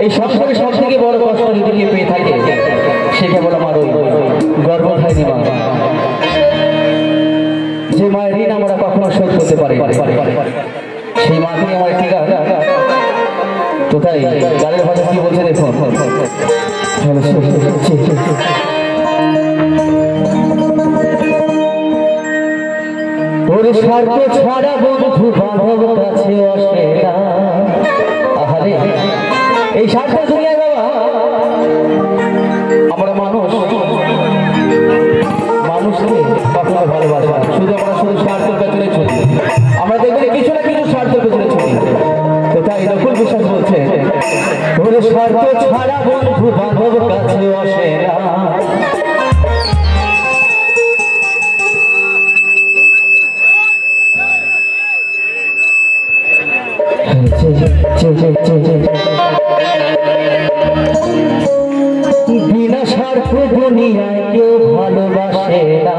এই সংসারে সব থেকে বড় কষ্ট যদি কেউ পেয়ে থাকে সে কেবল আমার ওই গর্ভধারিণী মা, যে মায়ের ঋণ আমরা কখনো শোধ করতে পারি। সেই মাকে আমার একটি গান, তো তাই গানের ভাষা কি বলছে দেখুন। তোর স্বার্থ ছাড়া বন্ধু বান্ধব কাছে আসে না। আহারে এই স্বার্থ দুনিয়ায় বাবা, আমরা মানুষকে কখনো ভালোবাসে না, শুধু আমরা শুধু স্বার্থের পেছনে ছুটি। আমরা দেখবেন কিছু না কিছু স্বার্থের পেছনে ছুটি। তো তাই নকুল বিশ্বাস বলছে, তোর স্বার্থ ছাড়া বন্ধু বান্ধব কাছে আসে না। বিনা স্বার্থ দুনিয়ায় কেউ ভালোবাসে না।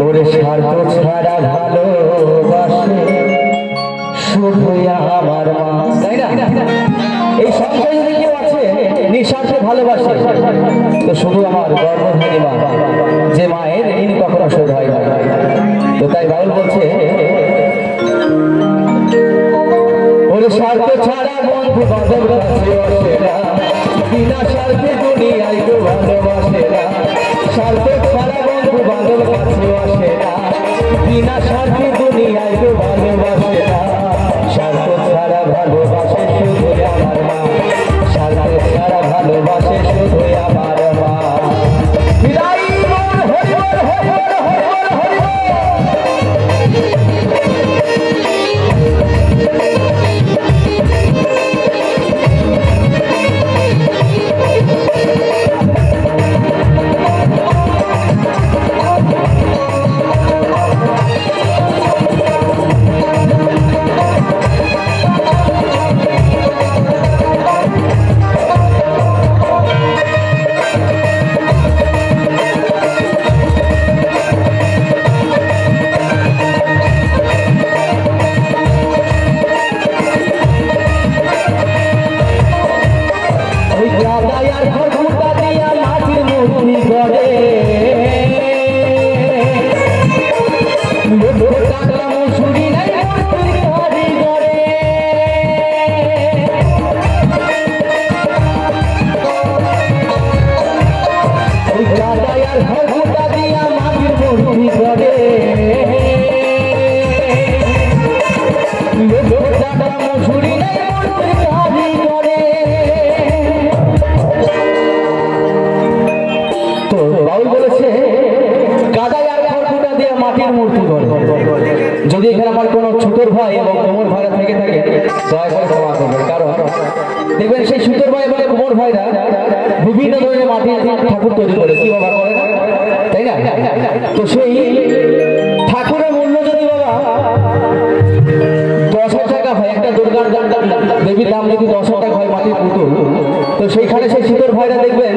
ওরে স্বার্থ ছাড়া ভালোবাসে শুধু আমার মা, তাই না? এই সংসারে যদি কেউ আছে নিঃস্বার্থে ভালোবাসে তো শুধু আমার গর্ভধারিণী মা, যে মায়ের ঋণ কখনো শোধ হয় না। তো তাই বাউল বলছে, ওরে স্বার্থ ছাড়া বন্ধু বান্ধব কাছে আসে না, বিনা স্বার্থে দুনিয়ায় কেউ ভালোবাসে না। স্বার্থ ছাড়া বন্ধু বান্ধব কাছে আসে না, বিনা স্বার্থে দুনিয়ায় কেউ ভালোবাসে না। স্বার্থ ছাড়া ভালোবাসে শুধু আমার মা, স্বার্থ ছাড়া ভালোবাসে শুধু আমার মা। যদি এখানে আমার কোনো ছোটর ভাই এবং কোমর ভাইরা থেকে থাকে দয়া করে ক্ষমা করবেন, কারণ দেখবেন সেই ছোটর ভাই এবং কোমর ভাইরা বিভিন্ন ধরনের মাটির ঠাকুর তৈরি করে, কি বাবা করে না, তাই না? তো সেই ঠাকুরের মূল্য যদি বাবা 10,000 টাকা হয়, একটা দুর্গার দেবীর দাম যদি 10,000 টাকা হয় মাটির পুতুল, তো সেইখানে সেই ছোটর ভাইরা দেখবেন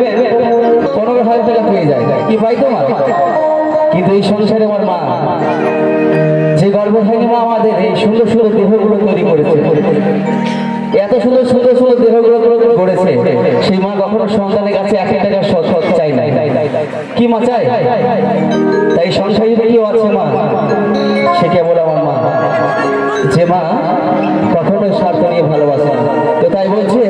15,000 টাকা পেয়ে যায়। কি পাই তোমার? কিন্তু এই সংসারে আমার মা, যে গর্ভধারিণী মা আমাদের এই সুন্দর সুন্দর দেহগুলো তৈরি করেছে, এত সুন্দর সুন্দর সুন্দর দেহগুলো করেছে, সেই মা কখনো সন্তানের কাছে 1 টাকা চাই না। কি মা চাই? তাই সংসারে কেউ আছে মা, সে কেবল আমার মা, যে মা কখনো স্বার্থ নিয়ে ভালোবাসে না। তো তাই বলছে,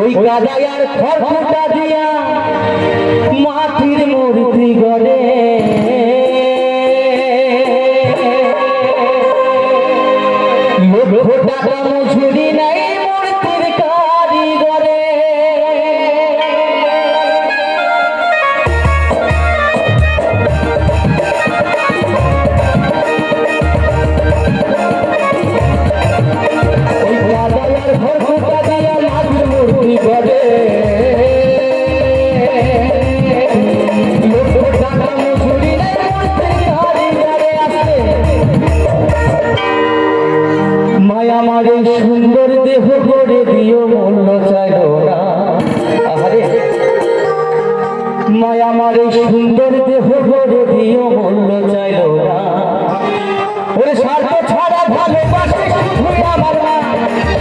ওই কাদায়ার খড়কুটা দিয়া মাটির মূর্তি গড়ে, লক্ষ টাকা মজুরি নাই মূর্তির কারিগরে। ওই কাদায়ার খড়কুটা দিয়া মাটির মূর্তি গড়ে, আমারে সুন্দর দেহ করে দিও মূল্য চাইল না। আরে মায়া আমারে সুন্দর দেহ করে দিও মূল্য চাইল না। ওরে স্বার্থ ছাড়া ভালোবাসে শুধুই আমার মা,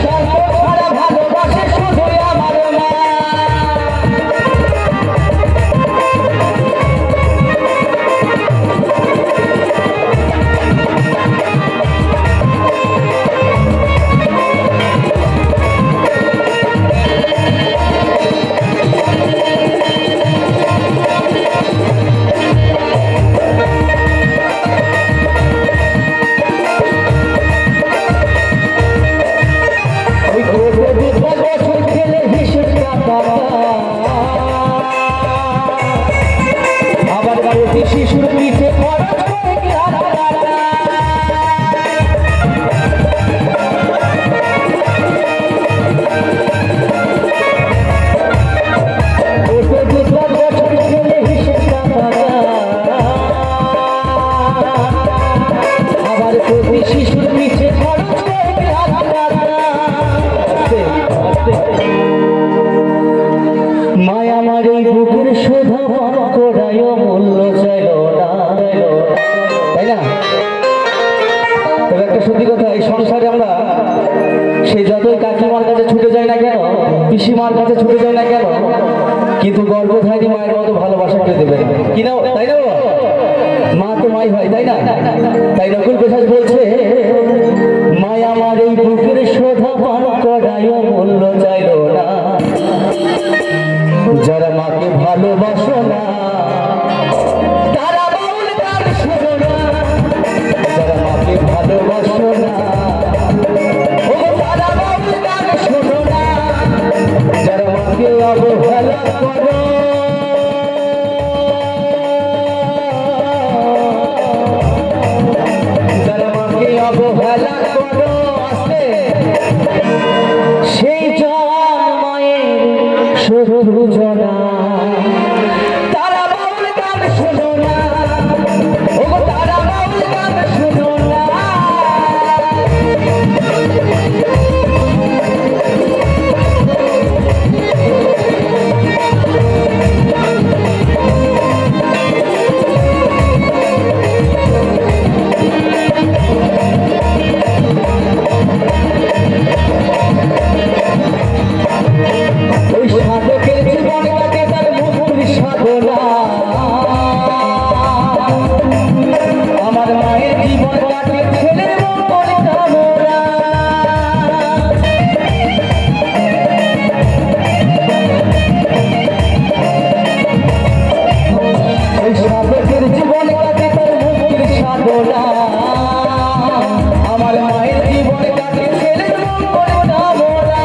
স্বার্থ ছাড়া ভালোবাসে শুধুই আমার মা। শিশুর পিঠে আবার প্রতি শিশুর পিঠে মায়া আমার এই বুকের শোধা পান করায় মূল্য চাইল না, তাই না? তবে একটা সত্যি কথা, এই সংসারে আমরা সে যতই কাকিমার কাছে ছুটে যায় না কেন, পিসিমার কাছে ছুটে যায় না কেন, কিন্তু গর্ভধারী মায়ের মতো ভালোবাসা কেউ দেবে না, কি না, তাই না? মা তো মাই হয়, তাই না? তাই নকুল বিশ্বাস বলছে, মায়া আমার এই বুকের শোধা পান করায় মূল্য চাইল না, যারা মাকে ভালোবাসো না তারা বাউল গান শোনো না, যারা মাকে ভালোবাসো না ও তারা বাউল গান শোনো না, যারা মাকে অবহেলা করো যারা মাকে অবহেলা করো আসে সেই শত্রু জনা তারা বাউল গান শোনো না, ও তারা বাউল গান শোনো না। ওই সাধকের জীবন কাটে তার মুক্তির সাধনা, আমার মায়ের জীবন কাটে ছেলের মঙ্গল কামনা। ওই সাধকের জীবন কাটে তার মুক্তির সাধনা, আমার মায়ের জীবন কাটে ছেলের মঙ্গল কামনা।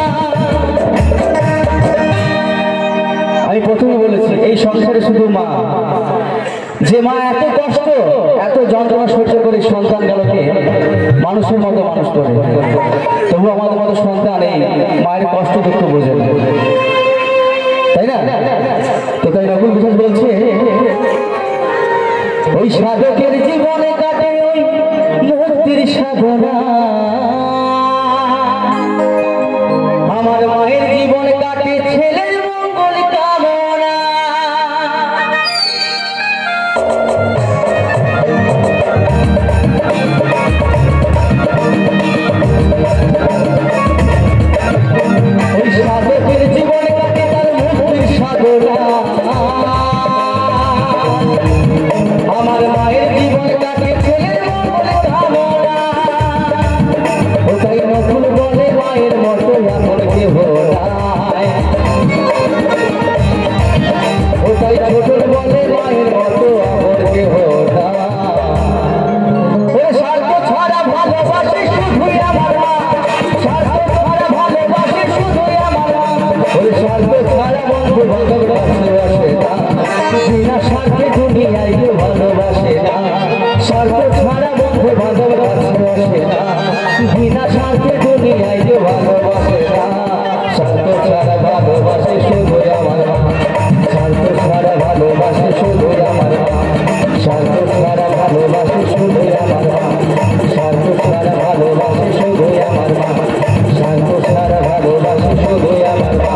আমি প্রথমে বলেছি এই সংসারে শুধু মা, যে মা এত কষ্ট এত যন্ত্রণা সহ্য করে সন্তান গেলকে মানুষের মতো মানুষ করে, তবু আমাদের মতো সন্তান এই মায়ের কষ্ট দুঃখ বোঝে না, তাই না? তো তাই নকুল বিশ্বাস বলছে, ওই সাধকের জীবনে কাটে ওই মুক্তির সাধনা, আমার মায়ের জীবনে কাটে ছেলের মঙ্গল কামনা। ওই সাধকের জীবনে কাটে তার মুক্তির সাধনা, আমার মায়ের জীবন কাটে ছেলের মঙ্গল কামনা। ও তাই নকুল বলে মায়ের মতো এখন কেহ নাই, ও তাই ছোটর বলে মায়ের মতো এখন কেহ নাই। ও স্বার্থ ছাড়া ভালোবাসে শুধুই আমার মা, স্বার্থ ছাড়া ভালোবাসে শুধুই আমার মা। ওই স্বার্থ ছাড়া বন্ধু বান্ধব ভালোবাসে না, বিনা স্বার্থে দুনিয়ায় কেউ ভালোবাসে না। স্বার্থ ছাড়া বন্ধু বান্ধব ভালোবাসে না, বিনা স্বার্থে দুনিয়ায় কেউ ভালোবাসে না। স্বার্থ ছাড়া ভালোবাসে শুধুই আমার মা, স্বার্থ ছাড়া ভালোবাসে শুধুই আমার মা, স্বার্থ ছাড়া ভালোবাসে শুধুই আমার মা, স্বার্থ ছাড়া ভালোবাসে শুধুই আমার মা, স্বার্থ ছাড়া ভালোবাসে শুধুই আমার মা।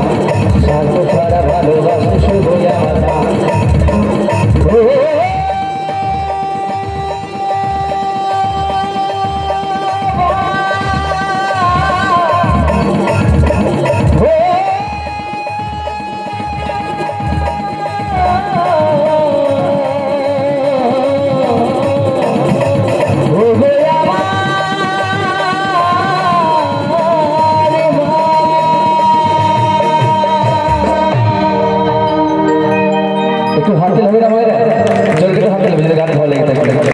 একটু হাতে হবে না মায়েরা, জোরে একটু হাতে হবে যদি গান ভালো লেগে থাকে।